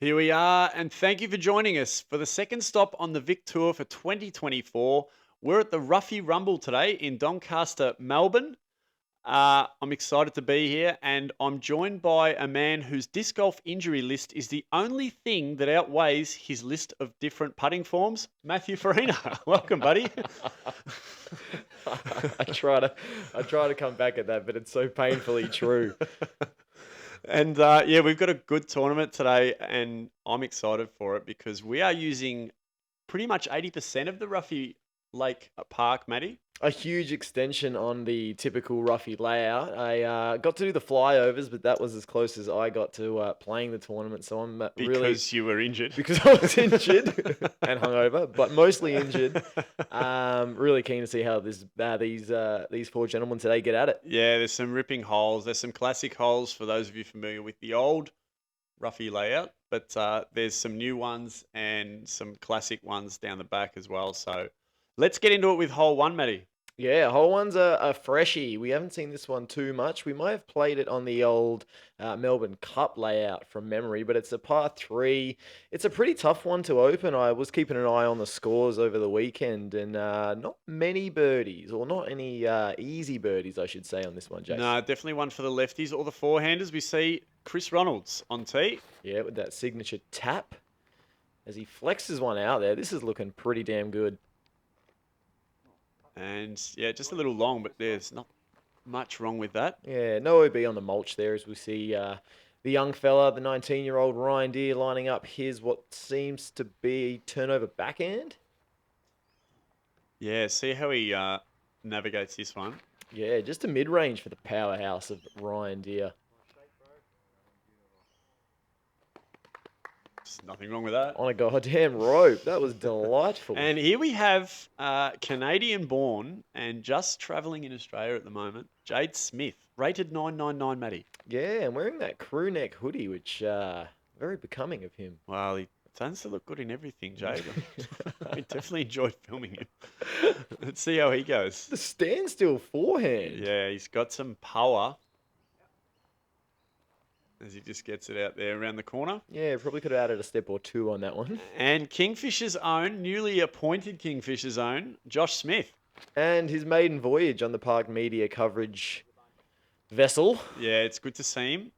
Here we are, and thank you for joining us for the second stop on the Vic Tour for 2024. We're at the Ruffey Rumble today in Doncaster, Melbourne. I'm excited to be here, and I'm joined by a man whose disc golf injury list is the only thing that outweighs his list of different putting forms. Matthew Farina, welcome, buddy. I try to come back at that, but it's so painfully true. And yeah, we've got a good tournament today, and I'm excited for it because we are using pretty much 80% of the Ruffey Lake Park, Matty. A huge extension on the typical Ruffey layout. I got to do the flyovers, but that was as close as I got to playing the tournament. So I'm really Because you were injured. because I was injured and hungover, but mostly injured. Really keen to see how these four gentlemen today get at it. Yeah, there's some ripping holes. There's some classic holes for those of you familiar with the old Ruffey layout, but there's some new ones and some classic ones down the back as well. So let's get into it with hole one, Matty. Yeah, hole one's a freshie. We haven't seen this one too much. We might have played it on the old Melbourne Cup layout from memory, but it's a par 3. It's a pretty tough one to open. I was keeping an eye on the scores over the weekend, and not many birdies, or not any easy birdies, I should say, on this one, Jason. No, definitely one for the lefties or the forehanders. We see Chris Ronalds on tee. Yeah, with that signature tap as he flexes one out there. This is looking pretty damn good. And yeah, just a little long, but there's not much wrong with that. Yeah, no OB on the mulch there as we see the young fella, the 19-year-old Ryan Deere, lining up his what seems to be turnover backhand. Yeah, see how he navigates this one. Yeah, just a mid-range for the powerhouse of Ryan Deere. There's nothing wrong with that. On a goddamn rope. That was delightful. And here we have Canadian-born and just travelling in Australia at the moment, Jade Smith, rated 999, Matty. Yeah, and wearing that crew neck hoodie, which very becoming of him. Well, he tends to look good in everything, Jade. I definitely enjoyed filming him. Let's see how he goes. The standstill forehand. Yeah, he's got some power as he just gets it out there around the corner. Yeah, probably could have added a step or two on that one. And Kingfisher's own, newly appointed Kingfisher's own, Josh Smith. And his maiden voyage on the Park Media coverage vessel. Yeah, it's good to see him.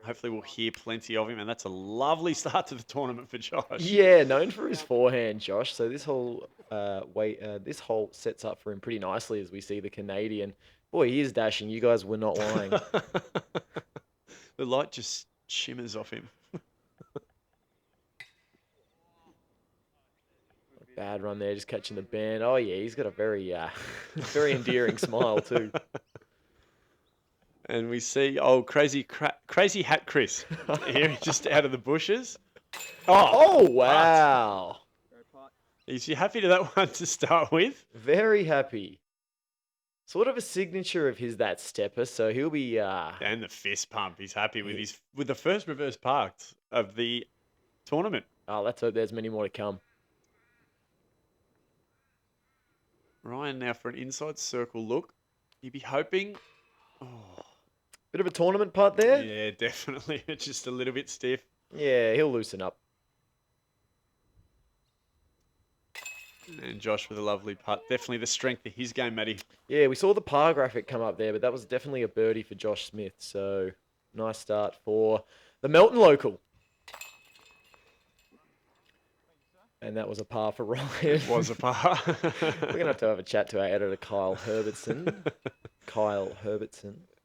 Hopefully we'll hear plenty of him, and that's a lovely start to the tournament for Josh. Yeah, known for his forehand, Josh. So this whole this hole sets up for him pretty nicely as we see the Canadian. Boy, he is dashing. You guys were not lying. The light just shimmers off him. Bad run there, just catching the band. Oh yeah, he's got a very very endearing smile too. And we see, crazy hat Chris here, just out of the bushes. Oh wow! Is you happy to that one to start with? Very happy. Sort of a signature of his, that stepper. So he'll be And the fist pump. He's happy with the first reverse parked of the tournament. Oh, let's hope there's many more to come. Ryan now for an inside circle look. You'd be hoping. Oh. Bit of a tournament putt there. Yeah, definitely. It's just a little bit stiff. Yeah, he'll loosen up. And Josh with a lovely putt. Definitely the strength of his game, Matty. Yeah, we saw the par graphic come up there, but that was definitely a birdie for Josh Smith. So nice start for the Melton local. And that was a par for Ryan. It was a par. We're going to have a chat to our editor, Kyle Herbertson.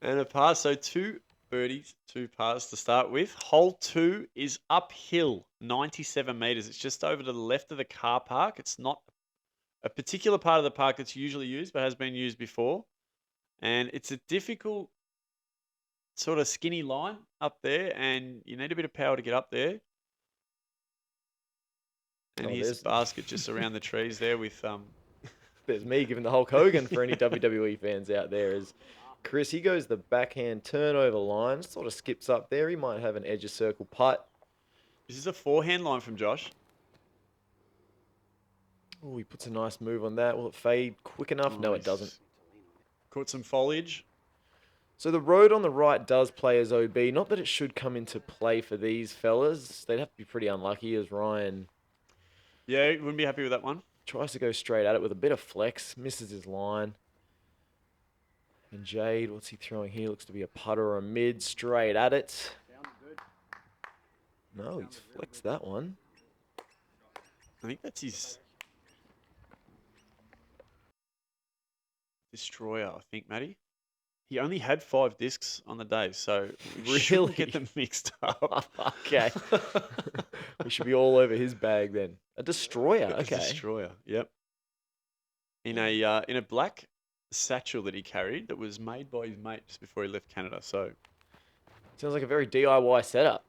And a par. So 2 birdies, 2 pars to start with. Hole 2 is uphill, 97 metres. It's just over to the left of the car park. It's not a particular part of the park that's usually used, but has been used before. And it's a difficult sort of skinny line up there, and you need a bit of power to get up there. And here's the basket just around the trees there with... There's me giving the Hulk Hogan for any WWE fans out there. As Chris, he goes the backhand turnover line, sort of skips up there. He might have an edge of circle putt. This is a forehand line from Josh. Oh, he puts a nice move on that. Will it fade quick enough? No, it doesn't. Caught some foliage. So the road on the right does play as OB. Not that it should come into play for these fellas. They'd have to be pretty unlucky as Ryan Yeah, wouldn't be happy with that one. tries to go straight at it with a bit of flex. Misses his line. And Jade, what's he throwing here? Looks to be a putter or a mid. Straight at it. No, he's flexed that one. I think that's his destroyer, I think, Matty. He only had 5 discs on the day, so we shouldn't get them mixed up. Okay. We should be all over his bag then. A destroyer, A okay. destroyer, yep. In a black satchel that he carried that was made by his mate just before he left Canada. So Sounds like a very DIY setup.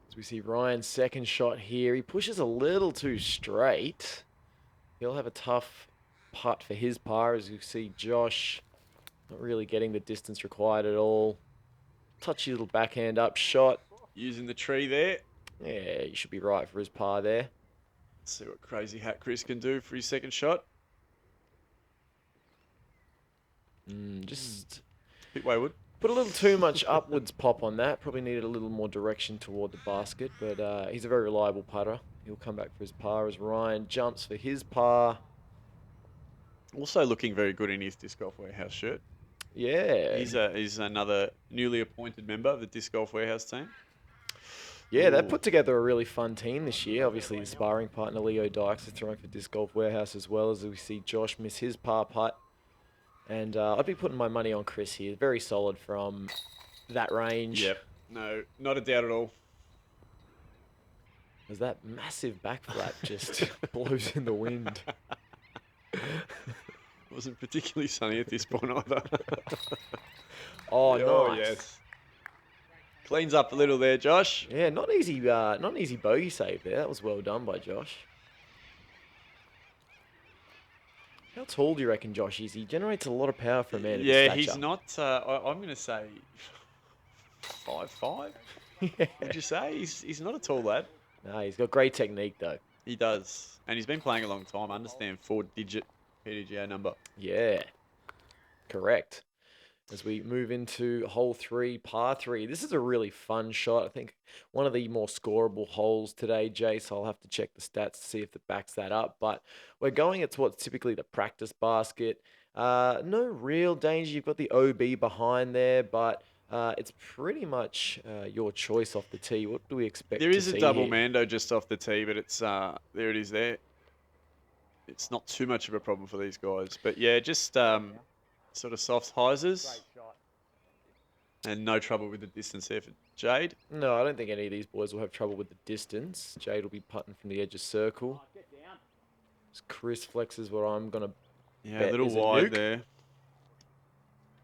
As we see Ryan's second shot here, he pushes a little too straight. He'll have a tough putt for his par, as you see Josh not really getting the distance required at all. Touchy little backhand up shot. using the tree there. Yeah, you should be right for his par there. Let's see what Crazy Hat Chris can do for his second shot. Just a bit wayward. Put a little too much upwards pop on that. Probably needed a little more direction toward the basket, but he's a very reliable putter. He'll come back for his par as Ryan jumps for his par. Also looking very good in his Disc Golf Warehouse shirt. Yeah. He's another newly appointed member of the Disc Golf Warehouse team. Yeah, they put together a really fun team this year. Obviously, the sparring partner, Leo Dykes, is throwing for Disc Golf Warehouse as well, as we see Josh miss his par putt. And I'd be putting my money on Chris here. Very solid from that range. Yep. No, not a doubt at all. As that massive back flap just blows in the wind. Wasn't particularly sunny at this point either. Oh, Oh, nice. yes. Cleans up a little there, Josh. Yeah, not an easy bogey save there. That was well done by Josh. How tall do you reckon Josh is? He generates a lot of power for a man of his Yeah, stature. he's not. I'm going to say 5'5". Yeah. Would you say he's not a tall lad? No, he's got great technique though. He does, and he's been playing a long time. I understand 4-digit PDGA number. Yeah, correct. As we move into hole 3, par 3. This is a really fun shot. I think one of the more scoreable holes today, Jace. I'll have to check the stats to see if it backs that up. But we're going at what's typically the practice basket. No real danger. You've got the OB behind there, but it's pretty much your choice off the tee. What do we expect There to is a see double here? Mando just off the tee, but it's there it is there. It's not too much of a problem for these guys. But yeah, just sort of soft hyzers. And no trouble with the distance there for Jade. No, I don't think any of these boys will have trouble with the distance. Jade will be putting from the edge of circle. As Chris flexes what I'm going to Yeah, bet a little is wide nuke. there.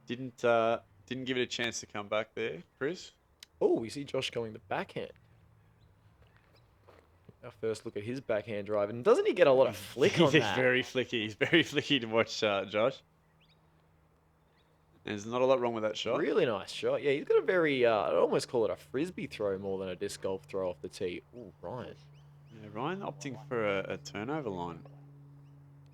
Didn't give it a chance to come back there, Chris. Oh, we see Josh going the backhand. Our first look at his backhand drive. And doesn't he get a lot of flick on He's that? very flicky. He's very flicky to watch, Josh. There's not a lot wrong with that shot. Really nice shot. Yeah, he's got a very, I'd almost call it a frisbee throw more than a disc golf throw off the tee. Ooh, Ryan. Yeah, Ryan opting for a turnover line.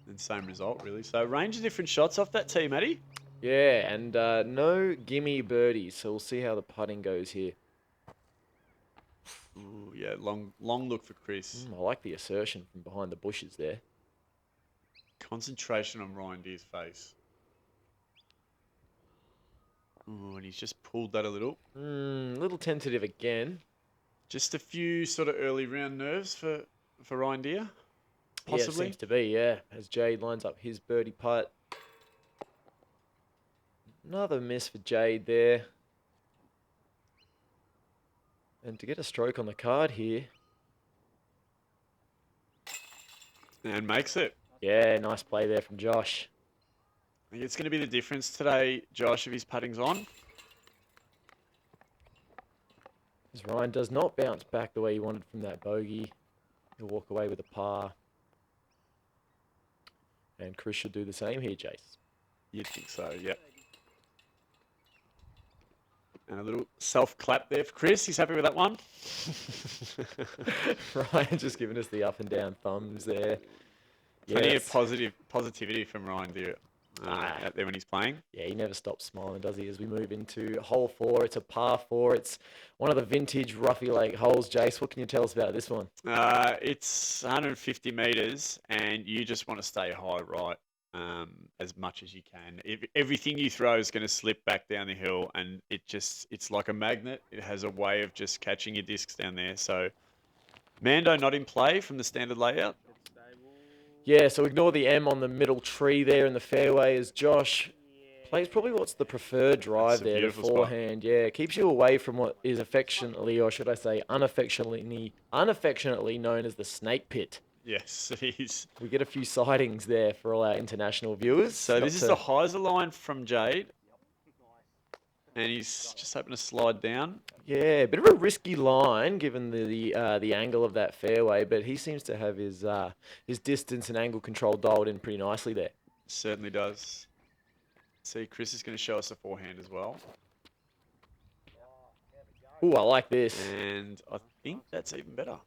And same result, really. So, range of different shots off that tee, Matty. Yeah, and no gimme birdies. So we'll see how the putting goes here. Ooh, yeah, long look for Chris. I like the assertion from behind the bushes there. Concentration on Ryan Deer's face. Ooh, and he's just pulled that a little. A little tentative again. Just a few sort of early round nerves for Ryan Deer, Yeah, it possibly. seems to be, yeah. As Jade lines up his birdie putt. Another miss for Jade there. And to get a stroke on the card here. And makes it. Yeah, nice play there from Josh. I think it's going to be the difference today, Josh, if his putting's on. As Ryan does not bounce back the way he wanted from that bogey. He'll walk away with a par. And Chris should do the same here, Jace. You'd think so, yep. And a little self-clap there for Chris. He's happy with that one. Ryan just giving us the up and down thumbs there. Plenty Yes. of positivity from Ryan Deer out there when he's playing. Yeah, he never stops smiling, does he? As we move into hole 4, it's a par 4. It's one of the vintage Ruffey Lake holes. Jace, what can you tell us about this one? It's 150 meters, and you just want to stay high right as much as you can. Everything you throw is going to slip back down the hill, and it's like a magnet. It has a way of just catching your discs down there. So, Mando not in play from the standard layout. Yeah, so ignore the M on the middle tree there in the fairway as Josh plays probably what's the preferred drive there, the forehand. Spot. Yeah, keeps you away from what is affectionately, or should I say unaffectionately known as the snake pit. Yes, it is. We get a few sightings there for all our international viewers. So this is the hyzer line from Jade. And he's just hoping to slide down. Yeah, a bit of a risky line given the angle of that fairway, but he seems to have his distance and angle control dialed in pretty nicely there. Certainly does. See, Chris is going to show us a forehand as well. Ooh, I like this. And I think that's even better.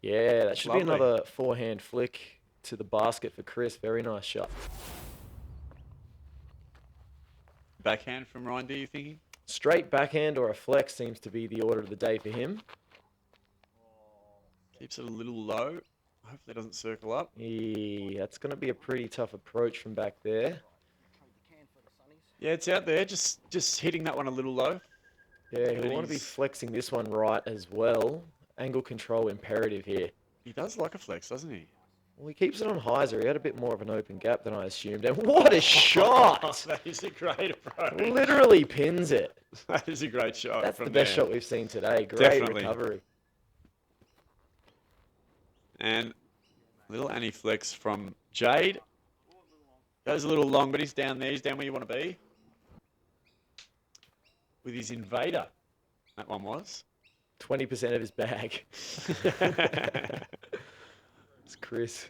Yeah, that should be another forehand flick to the basket for Chris. Very nice shot. Backhand from Ryan, do you thinking? Straight backhand or a flex seems to be the order of the day for him. Keeps it a little low. Hopefully it doesn't circle up. Yeah, that's going to be a pretty tough approach from back there. Yeah, it's out there. Just hitting that one a little low. Yeah, he'll want to be flexing this one right as well. Angle control imperative here. He does like a flex, doesn't he? Well, he keeps it on hyzer. He had a bit more of an open gap than I assumed. And what a shot! That is a great approach. Literally pins it. That is a great shot. That's the best shot we've seen today. Great recovery. And a little anti-flex from Jade. Goes a little long, but he's down there. He's down where you want to be. With his invader. That one was. 20% of his bag. It's Chris.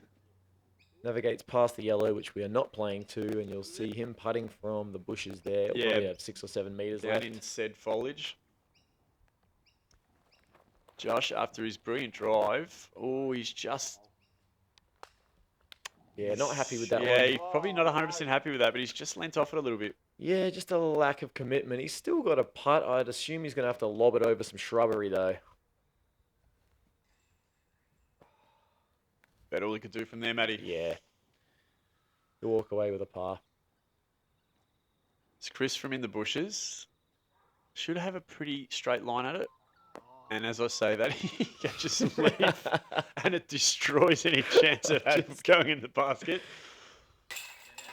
Navigates past the yellow, which we are not playing to, and you'll see him putting from the bushes there. He'll probably have 6 or 7 meters left. Down in said foliage. Josh, after his brilliant drive, he's just... Yeah, not happy with that one. Yeah, he's probably not 100% happy with that, but he's just lent off it a little bit. Yeah, just a lack of commitment. He's still got a putt. I'd assume he's going to have to lob it over some shrubbery, though. About all he could do from there, Matty. Yeah. He'll walk away with a par. It's Chris from in the bushes. Should have a pretty straight line at it. And as I say that, he catches some leaf and it destroys any chance of it going in the basket.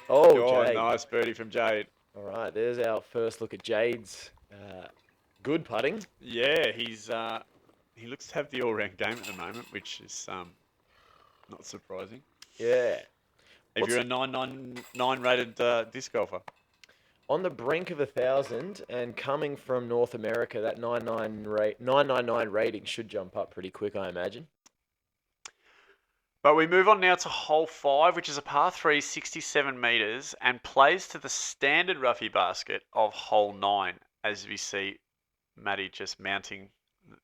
Oh, Jade. Nice birdie from Jade. All right, there's our first look at Jade's good putting. Yeah, he looks to have the all-round game at the moment, which is not surprising. Yeah. If you're a 999 rated disc golfer. On the brink of 1,000 and coming from North America, that 999 rating should jump up pretty quick, I imagine. But we move on now to hole 5, which is a par 3, 67 metres, and plays to the standard Ruffey basket of hole 9, as we see Matty just mounting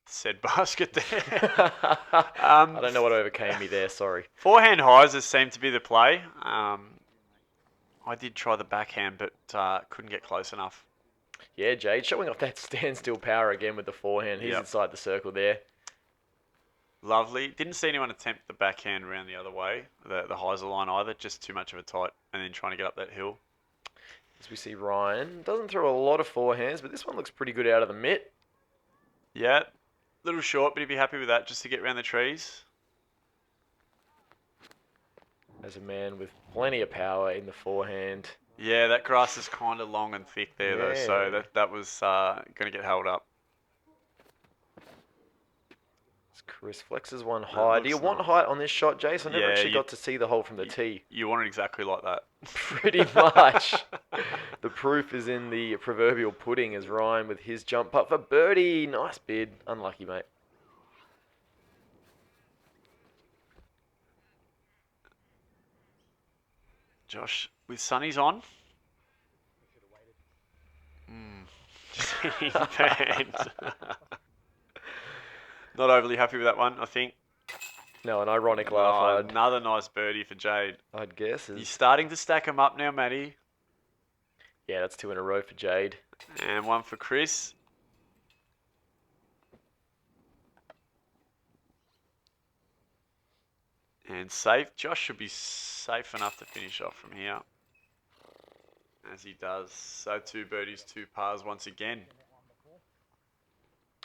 said basket there. I don't know what overcame me there, sorry. Forehand hyzers seem to be the play. I did try the backhand, but couldn't get close enough. Yeah, Jade showing off that standstill power again with the forehand. He's inside the circle there. Lovely. Didn't see anyone attempt the backhand around the other way, the hyzer line either. Just too much of a tight, and then trying to get up that hill. As we see Ryan, doesn't throw a lot of forehands, but this one looks pretty good out of the mitt. Yeah, a little short, but he'd be happy with that just to get around the trees. As a man with plenty of power in the forehand. Yeah, that grass is kind of long and thick there, though, so that was going to get held up. Chris flexes one high. Do you want height on this shot, Jason? I never actually got to see the hole from the tee. You want it exactly like that. Pretty much. The proof is in the proverbial pudding as Ryan with his jump putt for birdie. Nice bid. Unlucky, mate. Josh, with sunnies on. Not overly happy with that one, I think. No, an ironic laugh, Another nice birdie for Jade. I'd guess. He's starting to stack them up now, Matty. Yeah, that's 2 in a row for Jade. And one for Chris. And safe. Josh should be safe enough to finish off from here. As he does. So 2 birdies, 2 pars once again.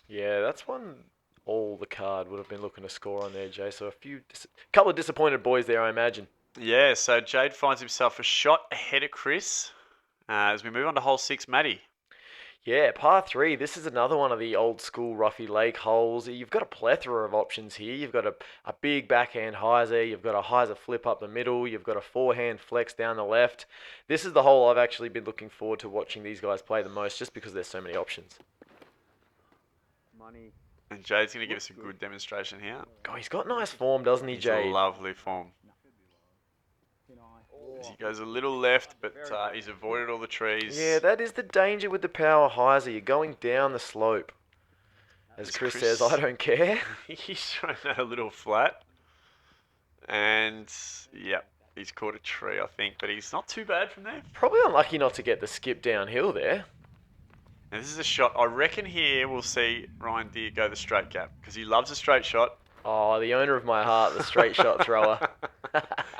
Yeah, that's one all the card would have been looking to score on there, Jay. So a couple of disappointed boys there, I imagine. Yeah, so Jade finds himself a shot ahead of Chris. As we move on to hole 6, Matty. Yeah, par 3. This is another one of the old school Ruffey Lake holes. You've got a plethora of options here. You've got a big backhand hyzer. You've got a hyzer flip up the middle. You've got a forehand flex down the left. This is the hole I've actually been looking forward to watching these guys play the most, just because there's so many options. And Jade's going to give us a good demonstration here. Oh, he's got nice form, doesn't he, He's Jade? a lovely form. As he goes a little left, but he's avoided all the trees. Yeah, that is the danger with the power hyzer. You're going down the slope. As Chris says, I don't care. He's thrown that a little flat. And, yep, he's caught a tree, I think. But he's not too bad from there. Probably unlucky not to get the skip downhill there. Now, this is a shot. I reckon here we'll see Ryan Deere go the straight gap. Because he loves a straight shot. Oh, the owner of my heart, the straight shot thrower.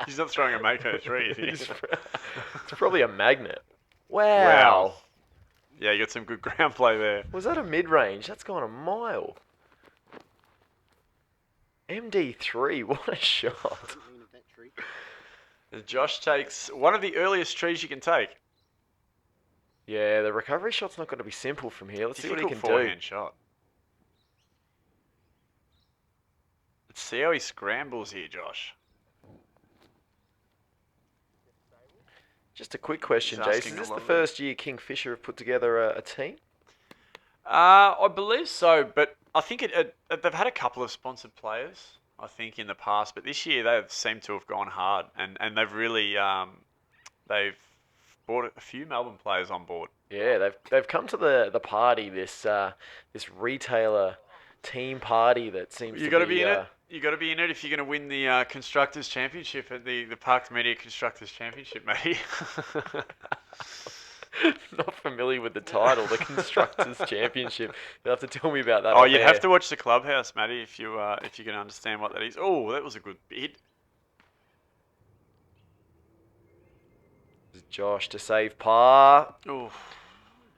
He's not throwing a Mako 3, is he? It's probably a magnet. Wow. Yeah, you got some good ground play there. Was that a mid-range? That's gone a mile. MD3, what a shot. And Josh takes one of the earliest trees you can take. Yeah, the recovery shot's not going to be simple from here. Let's see what he can do. Forehand shot. Let's see how he scrambles here, Josh. Just a quick question, Jason. Is this the first year Kingfisher have put together a team? I believe so, but I think they've had a couple of sponsored players, I think, in the past. But this year they've seemed to have gone hard, and they've really they've brought a few Melbourne players on board. Yeah, they've come to the party, this retailer team party that seems You to got to be in it. You got to be in it if you're going to win the Constructors Championship at the PRKD Media Constructors Championship, mate. Not familiar with the title, the Constructors Championship. You'll have to tell me about that. Oh, you'd have to watch the clubhouse, Matty, if you can understand what that is. Oh, that was a good bid. Josh to save par. Ooh.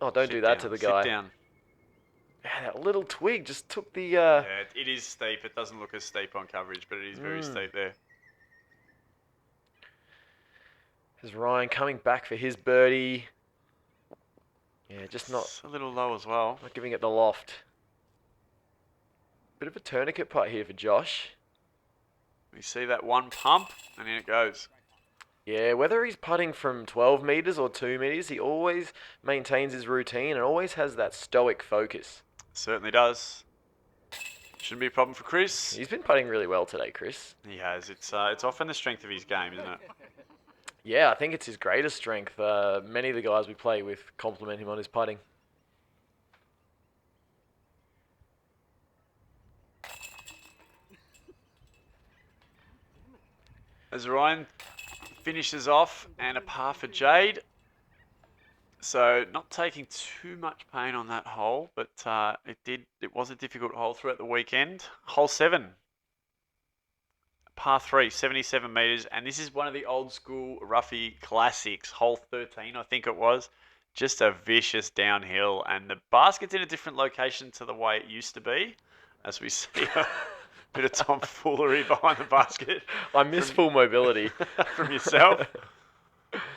Oh, don't do that to the guy. Sit down. Yeah, that little twig just took the... Yeah, it is steep. It doesn't look as steep on coverage, but it is very steep there. There's Ryan coming back for his birdie. Yeah, just It's a little low as well. not giving it the loft. Bit of a tourniquet putt here for Josh. We see that one pump, and in it goes. Yeah, whether he's putting from 12 metres or 2 metres, he always maintains his routine and always has that stoic focus. Certainly does. Shouldn't be a problem for Chris. He's been putting really well today, Chris. He has. It's often the strength of his game, isn't it? Yeah, I think it's his greatest strength. Many of the guys we play with compliment him on his putting. As Ryan finishes off, and a par for Jade. So not taking too much pain on that hole, but it was a difficult hole throughout the weekend. Hole 7. Par 3, 77 metres, and this is one of the old school Ruffey classics. Hole 13, I think it was. Just a vicious downhill, and the basket's in a different location to the way it used to be, as we see a bit of tomfoolery behind the basket. I miss full mobility. From yourself.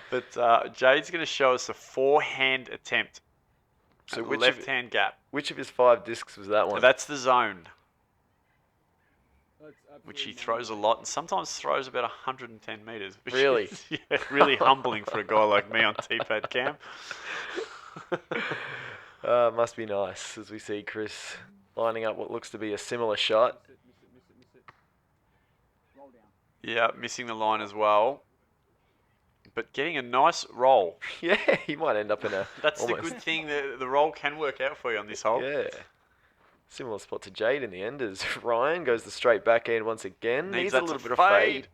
But Jade's going to show us a forehand attempt. So left-hand gap. Which of his 5 discs was that one? That's the zone. Which he throws a lot and sometimes throws about 110 metres. Really? Is, yeah, really humbling for a guy like me on T-pad cam. Must be nice as we see Chris lining up what looks to be a similar shot. Yeah, missing the line as well. But getting a nice roll. Yeah, he might end up in a... That's the good thing. The roll can work out for you on this hole. Yeah. Similar spot to Jade in the end as Ryan goes the straight backhand once again. Needs a that little to bit of fade.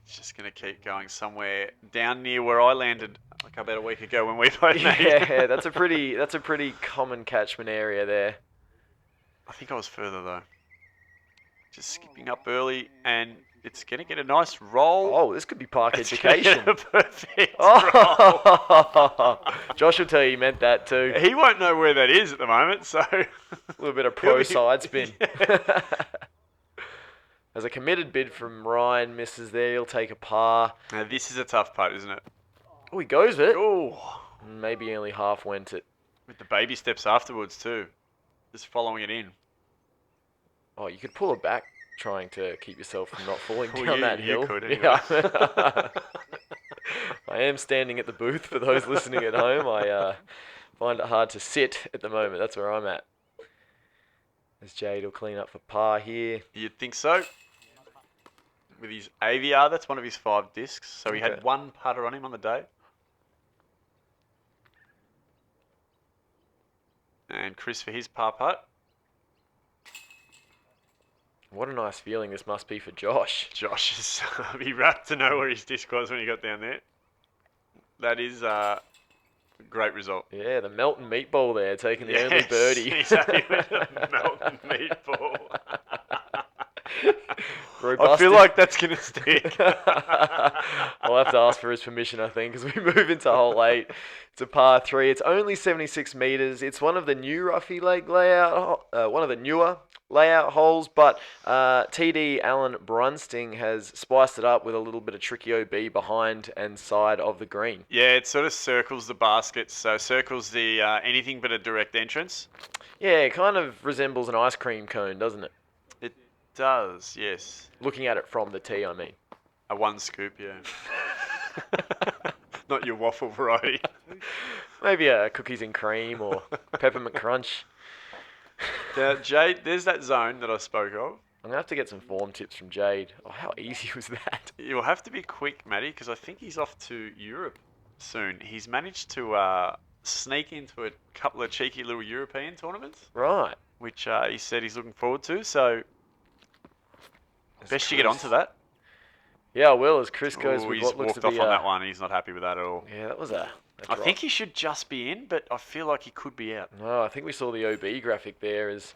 It's just going to keep going somewhere down near where I landed like about a week ago when we played. Yeah, that's a pretty common catchment area there. I think I was further though. Just skipping up early, and it's going to get a nice roll. Oh, this could be park It's education. a perfect roll. Oh, Josh will tell you he meant that too. He won't know where that is at the moment, so A little bit of pro side spin. Yeah. As a committed bid from Ryan misses there, he'll take a par. Now this is a tough putt, isn't it? Oh, he goes with it. Oh, Maybe only half went it. with the baby steps afterwards too, just following it in. Oh, you could pull it back, trying to keep yourself from not falling Well, down that hill. You could, anyway. Yeah. I am standing at the booth for those listening at home. I find it hard to sit at the moment. That's where I'm at. As Jade will clean up for par here. You'd think so. With his AVR, that's one of his 5 discs. So he had 1 putter on him on the day. And Chris for his par putt. What a nice feeling this must be for Josh. Josh is be rapt to know where his disc was when he got down there. That is a great result. Yeah, the Melton meatball there, taking the only birdie. He's happy with the Melton meatball. Robust. I feel like that's going to stick. I'll have to ask for his permission, I think, as we move into hole 8. It's a par 3. It's only 76 metres. It's one of the new Ruffey Lake layout, one of the newer layout holes, but TD Alan Brunsting has spiced it up with a little bit of tricky OB behind and side of the green. Yeah, it sort of circles the basket, so circles the anything but a direct entrance. Yeah, it kind of resembles an ice cream cone, doesn't it? It does, yes. Looking at it from the tee, I mean. A 1 scoop, yeah. Not your waffle variety. Maybe a cookies and cream or peppermint crunch. Now, Jade, there's that zone that I spoke of. I'm going to have to get some form tips from Jade. Oh, how easy was that? You'll have to be quick, Matty, because I think he's off to Europe soon. He's managed to sneak into a couple of cheeky little European tournaments. Right. Which he said he's looking forward to, so best you get onto that. Yeah, I will, as Chris goes with he's what looks walked to be off on that one. He's not happy with that at all. Yeah, that was a I think he should just be in, but I feel like he could be out. No, I think we saw the OB graphic there as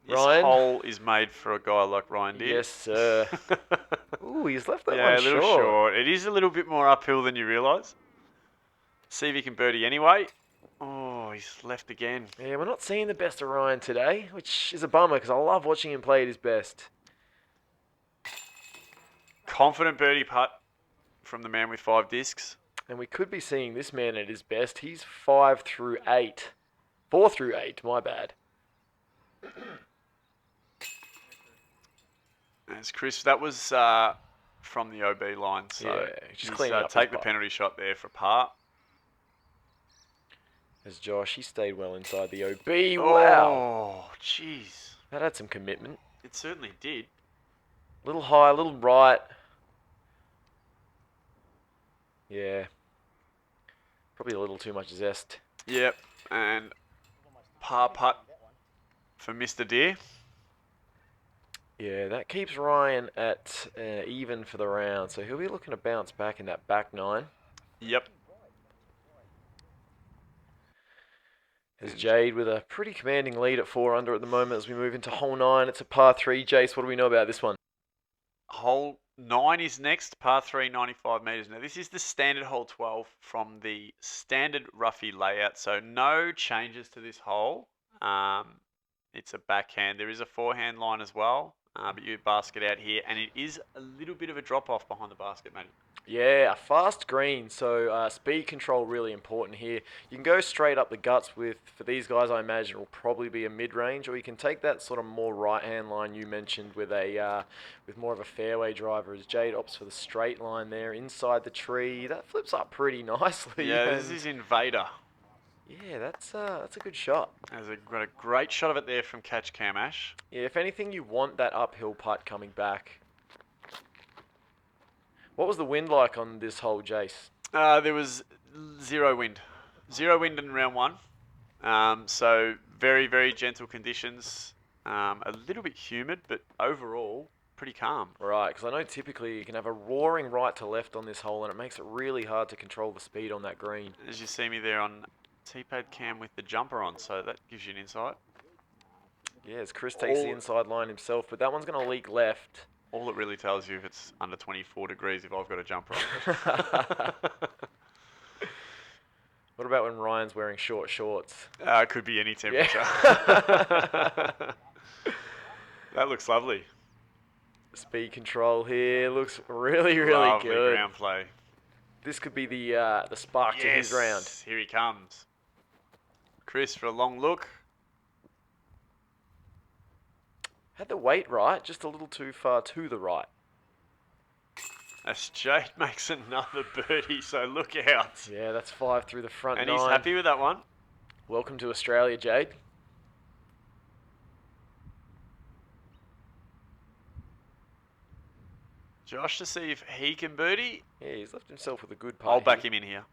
This Ryan. hole is made for a guy like Ryan did. Yes, sir. Ooh, he's left that Yeah, one a little short. It is a little bit more uphill than you realise. See if he can birdie anyway. Oh, he's left again. Yeah, we're not seeing the best of Ryan today, which is a bummer because I love watching him play at his best. Confident birdie putt from the man with 5 discs. And we could be seeing this man at his best. He's 5 through 8. 4 through 8, my bad. As Chris, that was from the OB line. So Yeah, just cleaning up take his the putt. penalty shot there for par. As Josh, he stayed well inside the OB. Wow. Oh, jeez. That had some commitment. It certainly did. Little high, little right. Yeah. Probably a little too much zest. Yep. And par putt for Mr. Deer. Yeah, that keeps Ryan at even for the round. So he'll be looking to bounce back in that back 9. Yep. As Jade with a pretty commanding lead at 4 under at the moment as we move into hole 9. It's a par 3. Jace, what do we know about this one? Hole 9 is next, par 3, 95 metres. Now, this is the standard hole 12 from the standard Ruffey layout, so no changes to this hole. It's a backhand. There is a forehand line as well, but you basket out here, and it is a little bit of a drop-off behind the basket, Matty. Yeah, a fast green, so speed control really important here. You can go straight up the guts with, for these guys I imagine, will probably be a mid-range, or you can take that sort of more right-hand line you mentioned with a with more of a fairway driver as Jade opts for the straight line there inside the tree. That flips up pretty nicely. Yeah, this is Invader. Yeah, that's a good shot. Got a great shot of it there from Catch Cam Ash. Yeah, if anything, you want that uphill putt coming back. What was the wind like on this hole, Jace? There was zero wind. Zero wind in round 1. So Very, very gentle conditions. A little bit humid, but overall pretty calm. Right, because I know typically you can have a roaring right to left on this hole, and it makes it really hard to control the speed on that green. As you see me there on T-pad cam with the jumper on, so that gives you an insight. Yeah, as Chris takes the inside line himself, but that one's going to leak left. All it really tells you if it's under 24 degrees if I've got a jumper on. What about when Ryan's wearing short shorts? It could be any temperature. Yeah. That looks lovely. Speed control here looks really, really Lovely good. ground play. This could be the spark to his round. Here he comes. Chris for a long look. Had the weight right, just a little too far to the right. As Jade makes another birdie, so look out. Yeah, that's 5 through the front And 9. he's happy with that one. Welcome to Australia, Jade. Josh to see if he can birdie. Yeah, he's left himself with a good putt. I'll back him in here.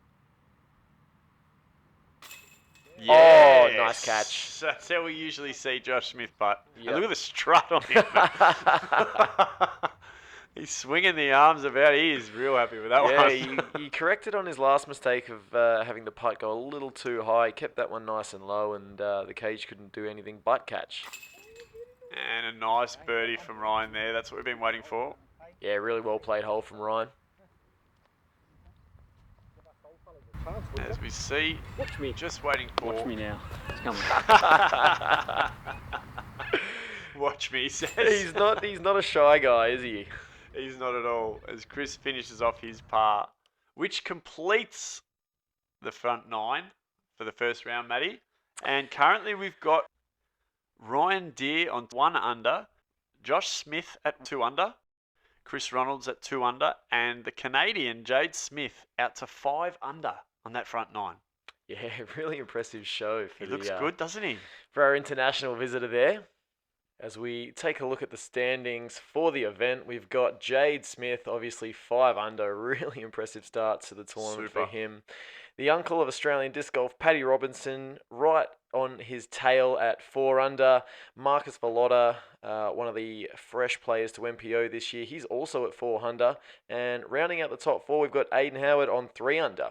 Oh, nice catch. That's how we usually see Josh Smith putt. Yep. And look at the strut on him. He's swinging the arms about. He is real happy with that one. Yeah, he corrected on his last mistake of having the putt go a little too high. He kept that one nice and low, and the cage couldn't do anything but catch. And a nice birdie from Ryan there. That's what we've been waiting for. Yeah, really well played hole from Ryan. As we see, Watch me. just waiting for... Watch me now. It's coming. Watch me, he says. He's not a shy guy, is he? He's not at all. As Chris finishes off his par, which completes the front 9 for the first round, Matty. And currently we've got Ryan Deere on 1 under, Josh Smith at 2 under, Chris Ronalds at 2 under, and the Canadian Jade Smith out to 5 under on that front 9. Yeah, really impressive show. He looks good, doesn't he? For our international visitor there. As we take a look at the standings for the event, we've got Jade Smith, obviously 5 under, really impressive start to the tournament for him. The uncle of Australian disc golf, Paddy Robinson, right on his tail at 4 under. Marcus Valotta, one of the fresh players to MPO this year, he's also at 4 under. And rounding out the top 4, we've got Aiden Howard on 3 under.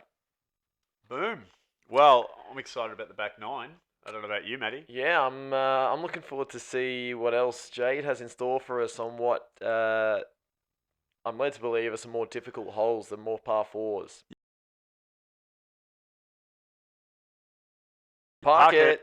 Boom. Well, I'm excited about the back 9. I don't know about you, Matty. Yeah, I'm looking forward to see what else Jade has in store for us on what I'm led to believe are some more difficult holes than more par 4s. Park it.